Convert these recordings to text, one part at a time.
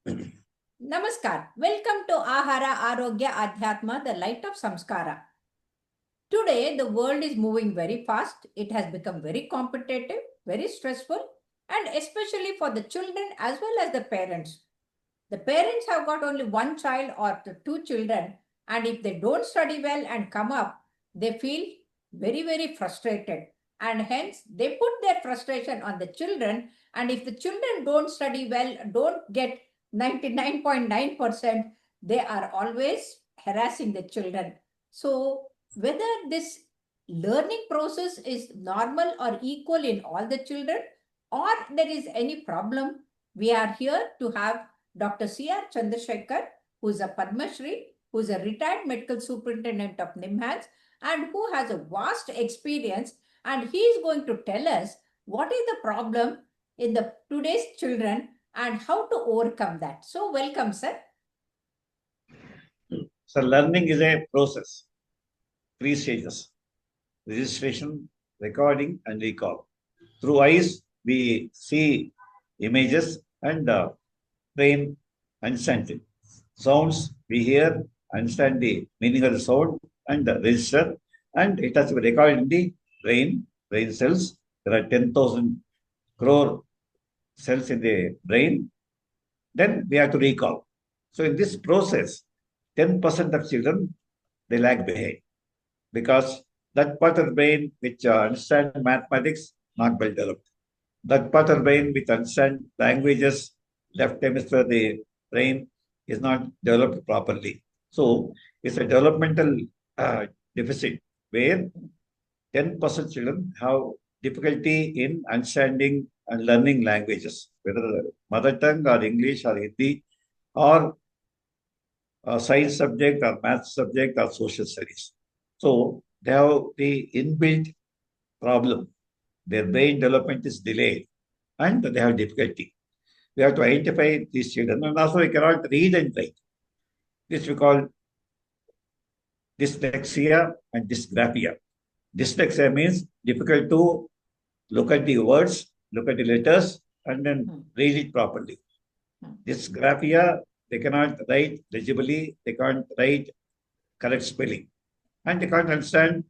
Namaskar. Welcome to Ahara Arogya Adhyatma, the light of Samskara. Today, the world is moving very fast. It has become very competitive, very stressful, and especially for the children as well as the parents. The parents have got only one child or the two children, and if they don't study well and come up, they feel very, very frustrated. And hence, they put their frustration on the children. And if the children don't study well, don't get 99.9%, they are always harassing the children. So, whether this learning process is normal or equal in all the children, or there is any problem, we are here to have Dr. C.R. Chandrasekhar, who is a Padma Shri, who is a retired medical superintendent of NIMHANS, and who has a vast experience, and he is going to tell us what is the problem in the today's children and how to overcome that. So, welcome, sir. So, learning is a process, 3 stages: registration, recording, and recall. Through eyes, we see images and brain understand it. Sounds, we hear, understand the meaning of the sound and register, and it has to be recorded in the brain cells. There are 10,000 crore cells in the brain. Then we have to recall. So in this process, 10% of children, they lag behind because that part of the brain which understand mathematics, not well developed. That part of the brain which understand languages, left hemisphere of the brain is not developed properly. So it's a developmental deficit where 10% children have difficulty in understanding and learning languages, whether mother tongue or English or Hindi or science subject or math subject or social studies. So they have the inbuilt problem. Their brain development is delayed and they have difficulty. We have to identify these children, and also we cannot read and write. This we call dyslexia and dysgraphia. Dyslexia means difficult to look at the words, look at the letters, and then read it properly. Dysgraphia, they cannot write legibly, they can't write correct spelling, and they can't understand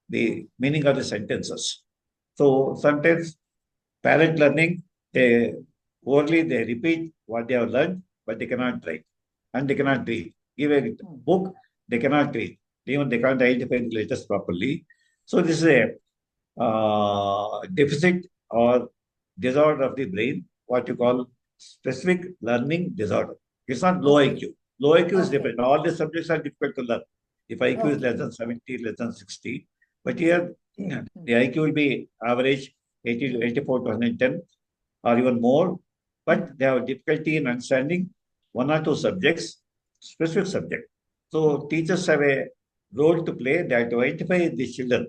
the meaning of the sentences. So sometimes parent learning, they repeat what they have learned, but they cannot write and they cannot read. Give a book, they cannot read. Even they can't identify the letters properly. So this is a deficit or disorder of the brain, what you call specific learning disorder. It's not low IQ. Low IQ is different. All the subjects are difficult to learn. If IQ is less than 70, less than 60, but here the IQ will be average 80 to 84 to 110 or even more, but they have difficulty in understanding 1 or 2 subjects, specific subject. So teachers have a role to play. They have to identify these children.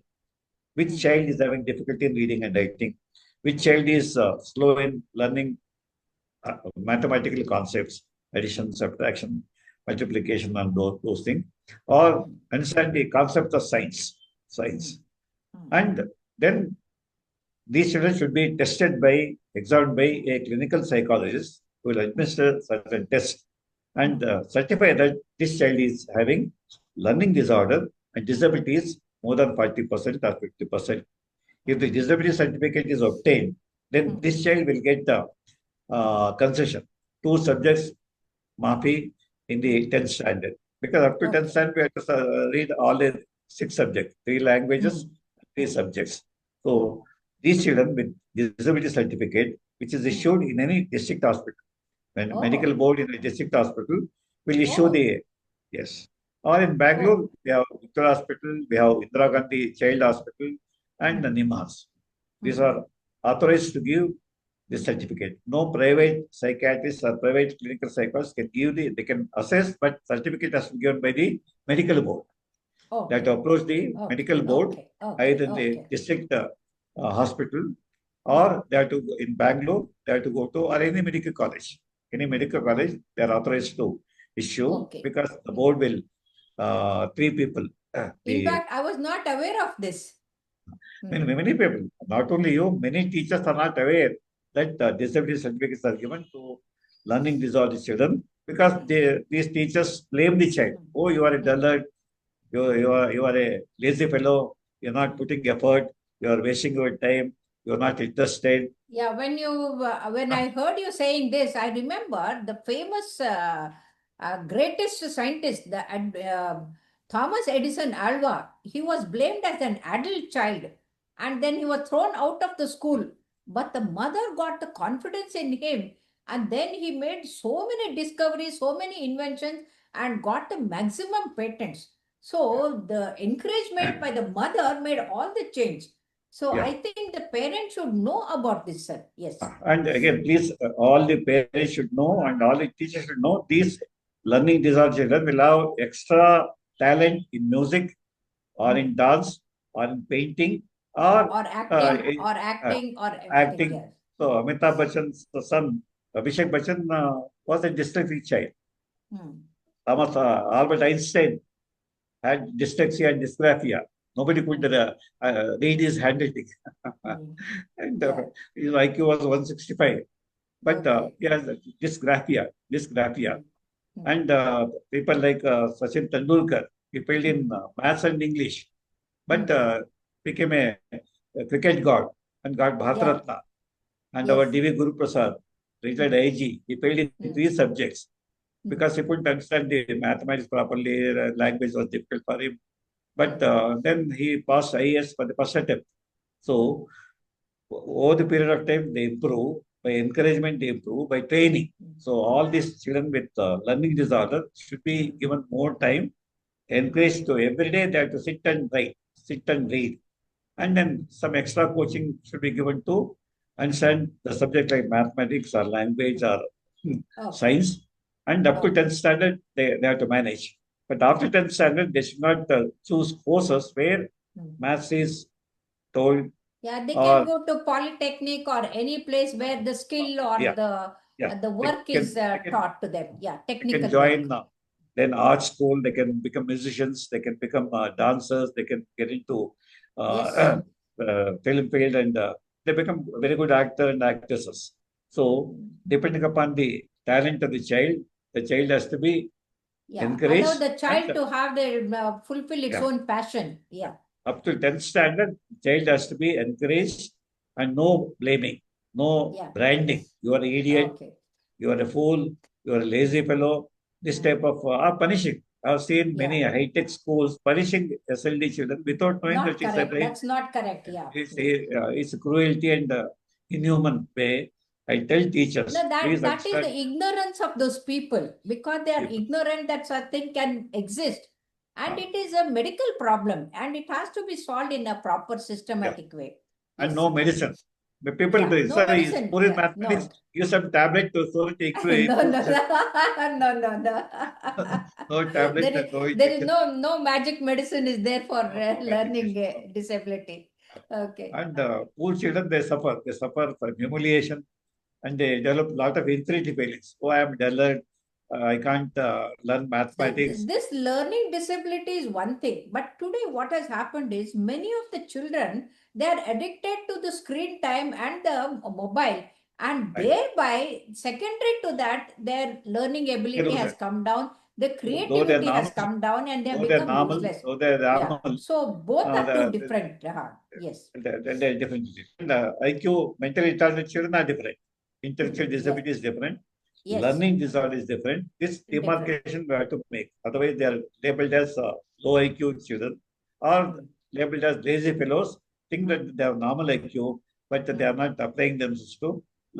Which child is having difficulty in reading and writing? Which child is slow in learning mathematical concepts, addition, subtraction, multiplication, and those things? Or understand the concept of science. And then these children should be tested examined by a clinical psychologist who will administer certain tests and certify that this child is having learning disorder and disabilities more than 40% or 50%. If the disability certificate is obtained, then this child will get the concession. 2 subjects, MAFI, in the 10th standard. Because up to 10th standard, we have to read all the 6 subjects, 3 languages, 3 subjects. So these children with disability certificate, which is issued in any district hospital, when medical board in a district hospital will issue the, yes. Or in Bangalore, we have Victor Hospital, we have Indira Gandhi Child Hospital, and the NIMHAS. These are authorized to give this certificate. No private psychiatrist or private clinical psychologist can give they can assess, but certificate has to be given by the medical board. That approach the medical board, either in the district hospital, or they have to in Bangalore, they have to go to or any medical college. Any medical college, they are authorized to issue because the board will 3 people. In fact, I was not aware of this. Many people, not only you, many teachers are not aware that disability certificates are given to learning disorder children because these teachers blame the child. Oh, you are a dullard. You are a lazy fellow. You're not putting effort. You are wasting your time. You're not interested. Yeah, when I heard you saying this, I remember the famous greatest scientist, Thomas Edison Alva. He was blamed as an adult child, and then he was thrown out of the school. But the mother got the confidence in him, and then he made so many discoveries, so many inventions, and got the maximum patents. So the encouragement by the mother made all the change. So Yeah. I think the parents should know about this, sir. Yes. And again, please, all the parents should know and all the teachers should know these learning disorder children will have extra talent in music or in dance or in painting or Or uh, acting, or uh, acting, or everything. acting. Yes. So Amitabh Bachchan's son, Abhishek Bachchan, was a dyslexic child. Hmm. Thomas Albert Einstein had dyslexia and dysgraphia. Nobody could read his handwriting. Hmm. And Yeah. his IQ was 165. But Okay. he has dysgraphia. Hmm. Hmm. And people like Sachin Tendulkar, he played Hmm. in maths and English, but Hmm. became a cricket god and got Bharat Yeah. Ratna. And our Yes. D.V. Guru Prasad, retired Hmm. IG, he failed in Hmm. three subjects Hmm. because he couldn't understand the mathematics properly, language was difficult for him. But Hmm. then he passed IAS for the first attempt. So over the period of time, they improve. By encouragement, they improve. By training. So all these children with learning disorder should be given more time, encouraged to every day they have to sit and write, sit and read. And then some extra coaching should be given to understand the subject like mathematics or language or Okay. science. And up to Okay. 10th standard, they have to manage. But after 10th standard, they should not choose courses where Hmm. maths is told Yeah, they can or go to polytechnic or any place where the skill or yeah, yeah. the They work can is they can taught to them. Yeah, they can technical join work. then art school. They can become musicians. They can become dancers. They can get into Yes. film field and they become very good actor and actresses. So Hmm. depending upon the talent of the child has to be Yeah, allow encouraged the and child to have their fulfill its yeah, own passion. yeah. Yeah. Up to 10th standard, child has to be encouraged and no blaming, no Yeah. branding. Yes. You are an idiot, Okay. you are a fool, you are a lazy fellow. This Hmm. type of punishing. I've seen many Yeah. high-tech schools punishing SLD children without knowing that Not it's a correct. brain. That's not correct. Yeah. Yeah. It's a cruelty and inhuman way. I tell teachers, No, please that is the understand. ignorance of those people because they are People. ignorant that such thing can exist. And Uh, it is a medical problem and it has to be solved in a proper yeah. systematic way. And Yes. no medicine. The people, Yeah. No sir, is medicine. poor in Yeah. mathematics. No. Use some tablet to so take to No, improve no, this. no, no, no. No tablet and no There is injection. no magic medicine is there for No magic learning medicine. disability. Okay. And poor children, they suffer. They suffer from humiliation and they develop a lot of inferiority feelings. Oh, I am dullard. I can't learn So mathematics. this learning disability is one thing, but today what has happened is many of the children, they are addicted to the screen time and the mobile, and Right. thereby secondary to that their learning They ability lose has it. come down, the Though they're creativity has normal, come down, and they have though they're become normal, useless. though they're Yeah. normal, So both are two the, different. Yes. they're different. And IQ, mentally retarded children are different. Intellectual Yes. disability is different. Yes. Learning disorder is different. This Different. demarcation we have to make. Otherwise, they are labeled as low IQ children or Hmm. labeled as lazy fellows, think Hmm. that they have normal IQ, but they are Hmm. not applying themselves to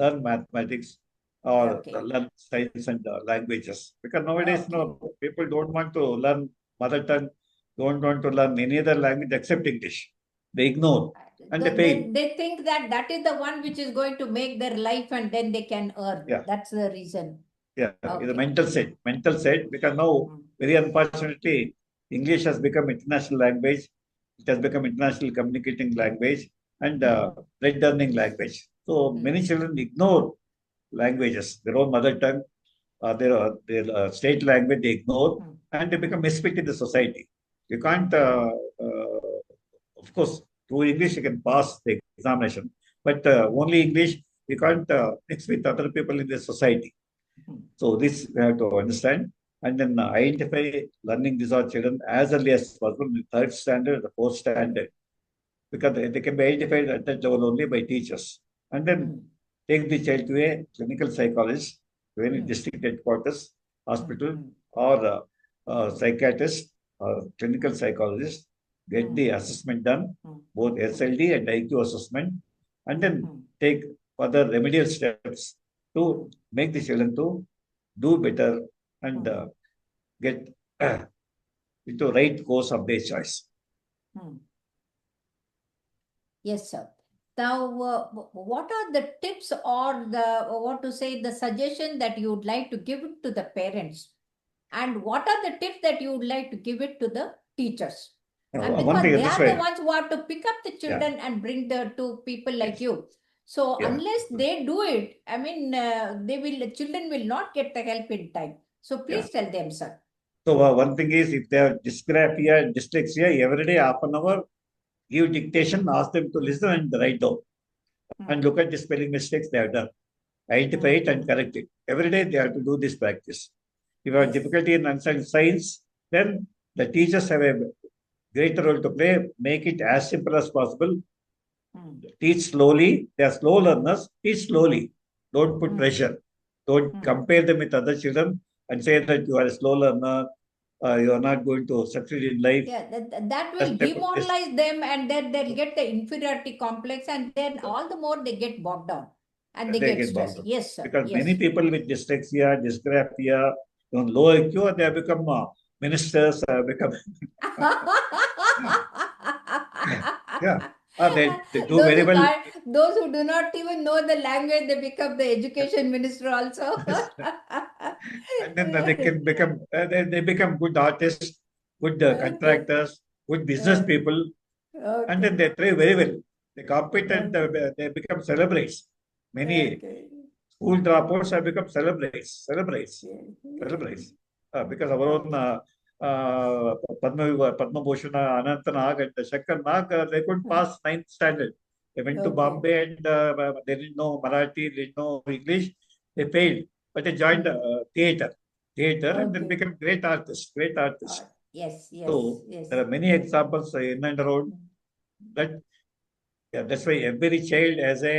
learn mathematics or Okay. learn science and languages. Because nowadays, Okay. people don't want to learn mother tongue, don't want to learn any other language except English. They ignore and they fail. They think that that is the one which is going to make their life and then they can earn. Yeah. That's the reason. Yeah, it's a Okay. mental side, because now, Mm. very unfortunately, English has become international language. It has become international communicating language and Mm. bread earning language. So Mm. many children ignore languages, their own mother tongue, their state language they ignore, Mm. and they become Mm. misfit in the society. You can't, of course, through English you can pass the examination, but only English you can't mix with other people in the society. So this we have to understand, and then identify learning disorder children as early as possible in the third standard, the fourth standard, because they can be identified at that level only by teachers. And then take the child to a clinical psychologist, to any district headquarters, hospital, or psychiatrist or clinical psychologist, get the assessment done, both SLD and IQ assessment, and then take further remedial steps to make the children to do better and get into right course of their choice. Yes, sir. Now, what are the tips or the suggestion that you would like to give it to the parents? And what are the tips that you would like to give it to the teachers? And One because thing they this are the way, ones who have to pick up the children and bring the to people like yes, you. So yeah. unless they do it, I mean, children will not get the help in time. So Yeah. please tell them, sir. So one thing is, if they have dysgraphia and dyslexia, every day half an hour, give dictation, ask them to listen and write down, and look at the spelling mistakes they have done, identify it and correct it. Every day they have to do this practice. If you have difficulty in understanding science, then the teachers have a greater role to play. Make it as simple as possible. Teach slowly. They are slow learners. Teach slowly. Don't put pressure. Don't compare them with other children and say that you are a slow learner. You are not going to succeed in life. Yeah, that will demoralize them, and then they'll get the inferiority complex, and then all the more they get bogged down and they get get bogged stressed. down. Yes, sir. Because Yes. many people with dyslexia, dysgraphia, on low IQ, they have become ministers, become yeah. They do Those very who well. can't, those who do not even know the language, they become the education minister also. And then they can become they become good artists, good Okay. contractors, good business people, and then Okay. they thrive very well. They compete and Okay. they become celebrates. Many Okay. school dropouts have become Okay. celebrates. Because our own Okay. Padma Bhushan, Anant Nag and Shankar Nag, they couldn't pass ninth standard. They went to Okay. Bombay and they didn't know Marathi, didn't know English. They failed, but they joined theater, and then Okay. become great artists, great artists. Yes, yes, So yes. there are many examples in and around that. Yeah, that's why every child has a,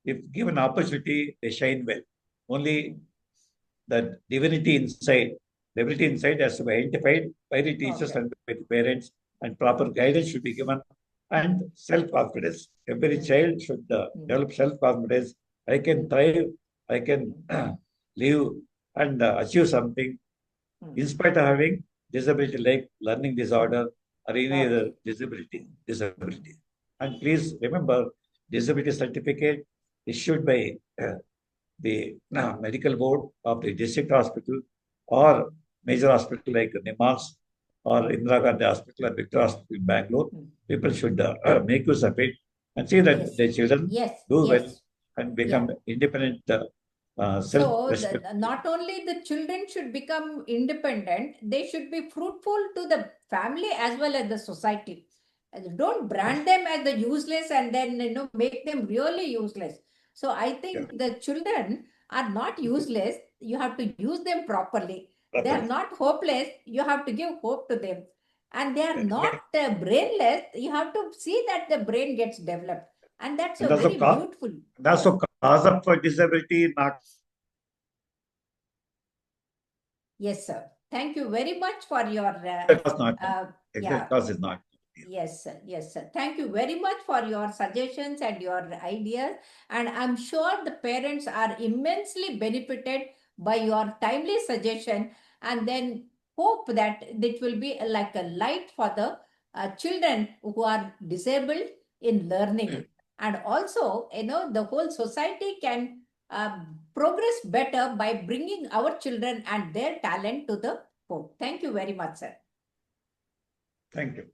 if given opportunity, they shine well. Only the divinity inside has to be identified by the teachers Okay. and by the parents, and proper guidance should be given, and self-confidence. Every child should develop self-confidence. I can thrive, I can live and achieve something in spite of having disability like learning disorder or any other Okay. disability. And please remember, disability certificate issued by the medical board of the district hospital or major hospital like Nimas or Indira Gandhi Hospital or Victor Hospital in Bangalore. People should make use of it and see that Yes. their children Yes. do well Yes. and Yeah. become independent, So self-respect. not only the children should become independent, they should be fruitful to the family as well as the society. Don't brand them as the useless and then make them really useless. So I Yeah, think the children are not useless. You have to use them properly. They are properly. not hopeless. You have to give hope to them. And they are not Yeah. brainless. You have to see that the brain gets developed. And that's And a also, very beautiful. and Yes. also cause of disability, not Yes, sir. Thank you very much for your, cause not, yeah, exact cause is not. yes, sir. Yes, sir. Thank you very much for your suggestions and your ideas. And I'm sure the parents are immensely benefited by your timely suggestion, and then hope that it will be like a light for the children who are disabled in learning. And also, the whole society can progress better by bringing our children and their talent to the fore. Thank you very much, sir. Thank you.